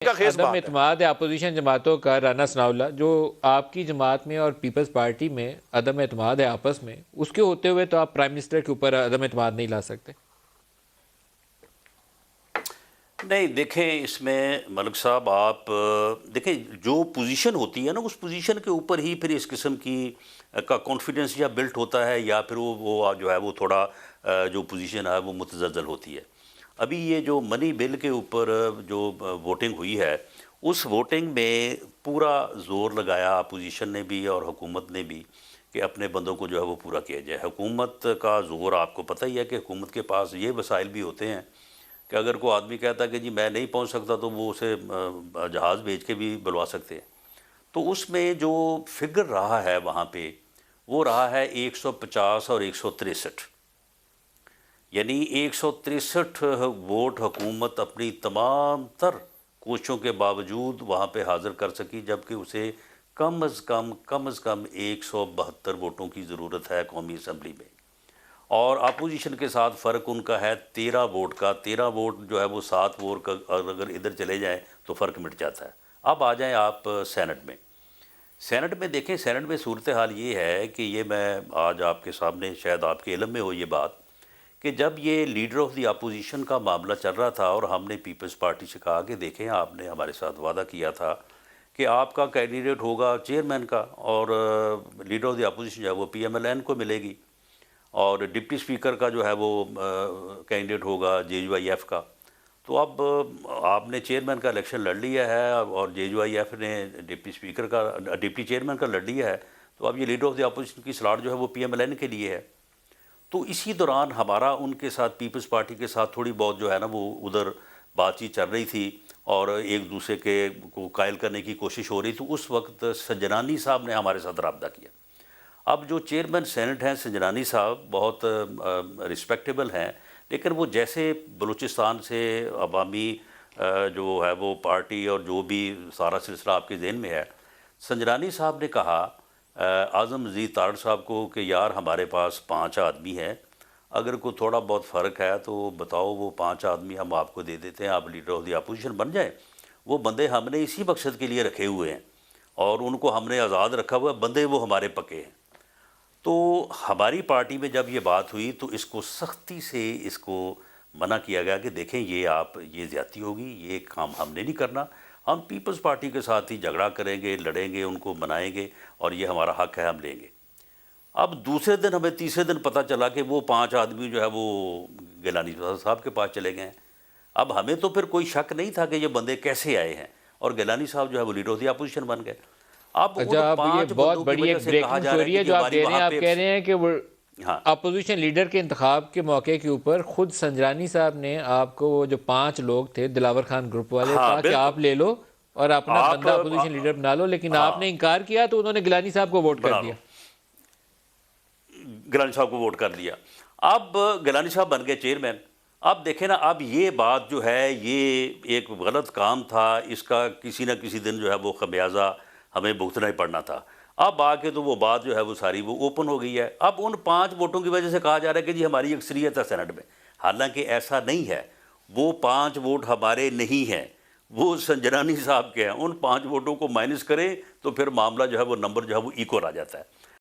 کا خیز عدم بات ہے۔ اعتماد اپوزیشن جماعتوں کا رانا ثناءاللہ جو آپ کی جماعت میں اور پیپلز پارٹی میں عدم اعتماد ہے آپس میں، اس کے ہوتے ہوئے تو آپ پرائم منسٹر کے اوپر عدم اعتماد نہیں لا سکتے۔ نہیں دیکھیں، اس میں ملک صاحب آپ دیکھیں جو پوزیشن ہوتی ہے نا، اس پوزیشن کے اوپر ہی پھر اس قسم کی کا کانفیڈنس یا بلٹ ہوتا ہے، یا پھر وہ جو ہے وہ تھوڑا جو پوزیشن ہے وہ متزلزل ہوتی ہے۔ ابھی یہ جو منی بل کے اوپر جو ووٹنگ ہوئی ہے، اس ووٹنگ میں پورا زور لگایا اپوزیشن نے بھی اور حکومت نے بھی کہ اپنے بندوں کو جو ہے وہ پورا کیا جائے۔ حکومت کا زور آپ کو پتہ ہی ہے کہ حکومت کے پاس یہ وسائل بھی ہوتے ہیں کہ اگر کوئی آدمی کہتا ہے کہ جی میں نہیں پہنچ سکتا تو وہ اسے جہاز بھیج کے بھی بلوا سکتے ہیں۔ تو اس میں جو فگر رہا ہے وہاں پہ وہ رہا ہے 150 اور 163، یعنی 163 ووٹ حکومت اپنی تمام تر کوششوں کے باوجود وہاں پہ حاضر کر سکی، جبکہ اسے کم از کم 172 ووٹوں کی ضرورت ہے قومی اسمبلی میں، اور اپوزیشن کے ساتھ فرق ان کا ہے 13 ووٹ کا۔ 13 ووٹ جو ہے وہ 7 ووٹ کا اگر ادھر چلے جائیں تو فرق مٹ جاتا ہے۔ اب آ جائیں آپ سینٹ میں۔ سینٹ میں دیکھیں، سینٹ میں صورتحال یہ ہے کہ یہ میں آج آپ کے سامنے، شاید آپ کے علم میں ہو یہ بات، کہ جب یہ لیڈر آف دی اپوزیشن کا معاملہ چل رہا تھا اور ہم نے پیپلز پارٹی سے کہا کہ دیکھیں آپ نے ہمارے ساتھ وعدہ کیا تھا کہ آپ کا کینڈیڈیٹ ہوگا چیئرمین کا، اور لیڈر آف دی اپوزیشن جو ہے وہ پی ایم ایل این کو ملے گی، اور ڈپٹی اسپیکر کا جو ہے وہ کینڈیڈیٹ ہوگا جے یو آئی ایف کا۔ تو اب آپ نے چیئرمین کا الیکشن لڑ لیا ہے اور جے یو آئی ایف نے ڈپٹی چیئرمین کا لڑ لیا ہے، تو اب یہ لیڈر آف دی اپوزیشن کی سلاٹ جو ہے وہ پی ایم ایل این کے لیے ہے۔ تو اسی دوران ہمارا ان کے ساتھ، پیپلز پارٹی کے ساتھ تھوڑی بہت جو ہے نا وہ ادھر بات چیت چل رہی تھی اور ایک دوسرے کے کو قائل کرنے کی کوشش ہو رہی تھی۔ اس وقت سنجرانی صاحب نے ہمارے ساتھ رابطہ کیا۔ اب جو چیئرمین سینٹ ہیں سنجرانی صاحب بہت رسپیکٹیبل ہیں، لیکن وہ جیسے بلوچستان سے عوامی جو ہے وہ پارٹی اور جو بھی سارا سلسلہ آپ کے ذہن میں ہے، سنجرانی صاحب نے کہا اعظم مزید تارڑ صاحب کو کہ یار ہمارے پاس 5 آدمی ہیں، اگر کوئی تھوڑا بہت فرق ہے تو بتاؤ، وہ 5 آدمی ہم آپ کو دے دیتے ہیں، آپ لیڈر آف دی اپوزیشن بن جائیں۔ وہ بندے ہم نے اسی مقصد کے لیے رکھے ہوئے ہیں اور ان کو ہم نے آزاد رکھا ہوا ہے، بندے وہ ہمارے پکے ہیں۔ تو ہماری پارٹی میں جب یہ بات ہوئی تو اس کو سختی سے اس کو منع کیا گیا کہ دیکھیں یہ زیادتی ہوگی، یہ کام ہم نے نہیں کرنا، ہم پیپلز پارٹی کے ساتھ ہی جھگڑا کریں گے، لڑیں گے، ان کو منائیں گے، اور یہ ہمارا حق ہے، ہم لیں گے۔ اب دوسرے دن ہمیں تیسرے دن پتہ چلا کہ وہ 5 آدمی جو ہے وہ گیلانی صاحب کے پاس چلے گئے ہیں۔ اب ہمیں تو پھر کوئی شک نہیں تھا کہ یہ بندے کیسے آئے ہیں، اور گیلانی صاحب جو ہے وہ لیڈر آف دی اپوزیشن بن گئے۔ اب ان اب یہ 5 بہت بندوں کی بڑی وجہ ایک سے کہا بریکنگ جا رہا ہے سٹوری کہ ہے جی جو آپ ہماری دے رہے ہیں۔ وہاں آپ پہ کہہ رہے ہیں کہ وہ ہاں اپوزیشن لیڈر کے انتخاب کے موقع کے اوپر خود سنجرانی صاحب نے آپ کو، وہ جو 5 لوگ تھے دلاور خان گروپ والے، ہاں کہا کہ بالکل، آپ لے لو اور اپنا آپ بندہ اپوزیشن لیڈر بنا لو، لیکن آپ ہاں نے انکار کیا تو انہوں نے گیلانی صاحب کو ووٹ کر بنا لو، دیا۔ گیلانی صاحب کو ووٹ کر دیا۔ اب گیلانی صاحب بن گئے چیئرمین۔ اب دیکھیں نا، اب یہ بات جو ہے یہ ایک غلط کام تھا، اس کا کسی نہ کسی دن جو ہے وہ خمیازہ ہمیں بھگتنا ہی پڑنا تھا۔ اب آ کے تو وہ بات جو ہے وہ ساری وہ اوپن ہو گئی ہے۔ اب ان 5 ووٹوں کی وجہ سے کہا جا رہا ہے کہ جی ہماری اکثریت ہے سینٹ میں، حالانکہ ایسا نہیں ہے۔ وہ 5 ووٹ ہمارے نہیں ہیں، وہ سنجرانی صاحب کے ہیں۔ ان 5 ووٹوں کو مائنس کریں تو پھر معاملہ جو ہے وہ نمبر جو ہے وہ ایکول آ جاتا ہے۔